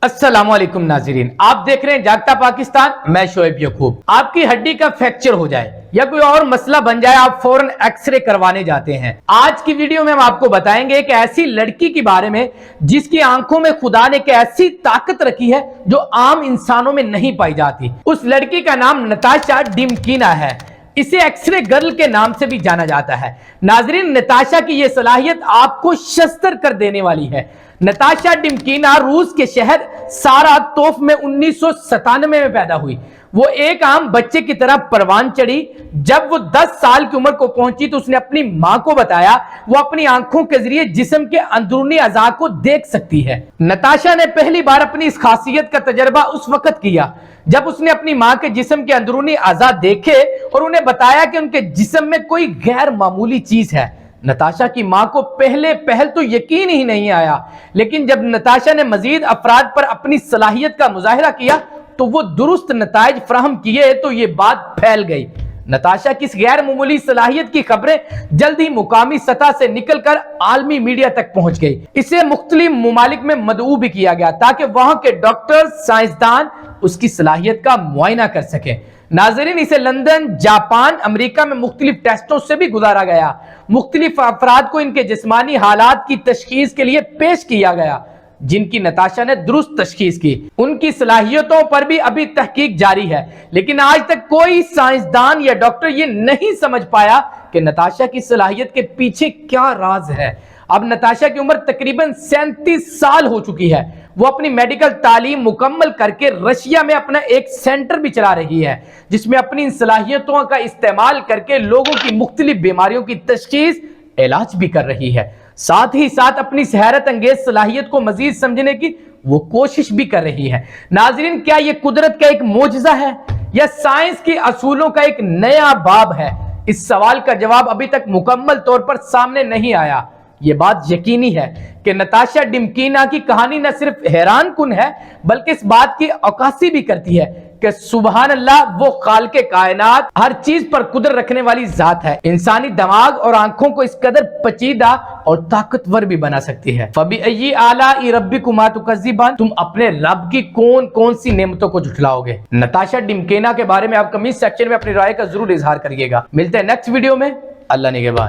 अस्सलाम वालेकुम नाज़रीन, आप देख रहे हैं जागता पाकिस्तान। मैं शोएब यकूब। आपकी हड्डी का फ्रैक्चर हो जाए या कोई और मसला बन जाए, आप फौरन एक्सरे करवाने जाते हैं। आज की वीडियो में हम आपको बताएंगे एक ऐसी लड़की के बारे में जिसकी आंखों में खुदा ने एक ऐसी ताकत रखी है जो आम इंसानों में नहीं पाई जाती। उस लड़की का नाम नताशा डिमकीना है। इसे एक्सरे गर्ल के नाम से भी जाना जाता है। नाजरीन, नताशा की यह सलाहियत आपको शस्त्र कर देने वाली है। नताशा डिमकीना रूस के शहर सारातोफ में 1997 में पैदा हुई। वो एक आम बच्चे की तरह परवान चढ़ी। जब वो 10 साल की उम्र को पहुंची तो उसने अपनी मां को बताया वो अपनी आंखों के जरिए जिस्म के अंदरूनी अज़ा को देख सकती है। नताशा ने पहली बार अपनी इस खासियत का तजर्बा उस वक्त किया जब उसने अपनी मां के जिस्म के अंदरूनी अज़ा देखे और उन्हें बताया कि उनके जिस्म में कोई गैर मामूली चीज है। नताशा की मां को पहल तो यकीन ही नहीं आया, लेकिन जब नताशा ने मजीद अफराद पर अपनी सलाहियत का मुजाहिरा किया तो वो दुरुस्त नताइज फराहम किए तो ये बात फैल गई। नताशा की इस गैर मामूली सलाहियत की खबरें जल्द ही मुकामी सतह से निकलकर आलमी मीडिया तक पहुंच गई। इसे मुख्तलिफ मुमालिक में मदऊ भी किया गया ताकि वहां के डॉक्टर साइंसदान उसकी सलाहियत का मुआयना कर सके। नाजरीन, इसे लंदन, जापान, अमेरिका में मुख्तलिफ टेस्टों से भी गुजारा गया। मुख्तलिफ अफराद को इनके जिस्मानी हालात की तशखीस के लिए पेश किया गया जिनकी नताशा ने दुरुस्त तशखीस की। उनकी सलाहियतों पर भी अभी तहकीक जारी है, लेकिन आज तक कोई साइंसदान या डॉक्टर ये नहीं समझ पाया कि नताशा की सलाहियत के पीछे क्या राज है। अब नताशा की उम्र तकरीबन 37 साल हो चुकी है। वो अपनी मेडिकल तालीम मुकम्मल करके रशिया में अपना एक सेंटर भी चला रही है जिसमें अपनी इन सलाहियतों का इस्तेमाल करके लोगों की मुख्तलिफ बीमारियों की तशखीस, इलाज भी कर रही है। साथ ही साथ अपनी हैरत अंगेज सलाहियत को मजीद समझने की वो कोशिश भी कर रही है। नाजरीन, क्या ये कुदरत का एक मोजज़ा है या साइंस के असूलों का एक नया बाब है? इस सवाल का जवाब अभी तक मुकम्मल तौर पर सामने नहीं आया। यह बात यकीनी है कि नताशा डिमकीना की कहानी न सिर्फ हैरान कुन है बल्कि इस बात की अक्कासी भी करती है कि सुबहान अल्लाह, वो खालिक़े कायनात हर चीज पर कुदरत रखने वाली जात है। इंसानी दिमाग और आंखों को इस कदर पेचीदा और ताकतवर भी बना सकती है। फबी आलाई रब्बिकुमा तुकज़्ज़िबान, तुम अपने रब की कौन कौन सी नेमतों को झुठलाओगे? नताशा डिमकीना के बारे में आप कमेंट सेक्शन में अपनी राय का जरूर इजहार करिएगा। मिलते हैं नेक्स्ट वीडियो में। अल्लाह निगहबान।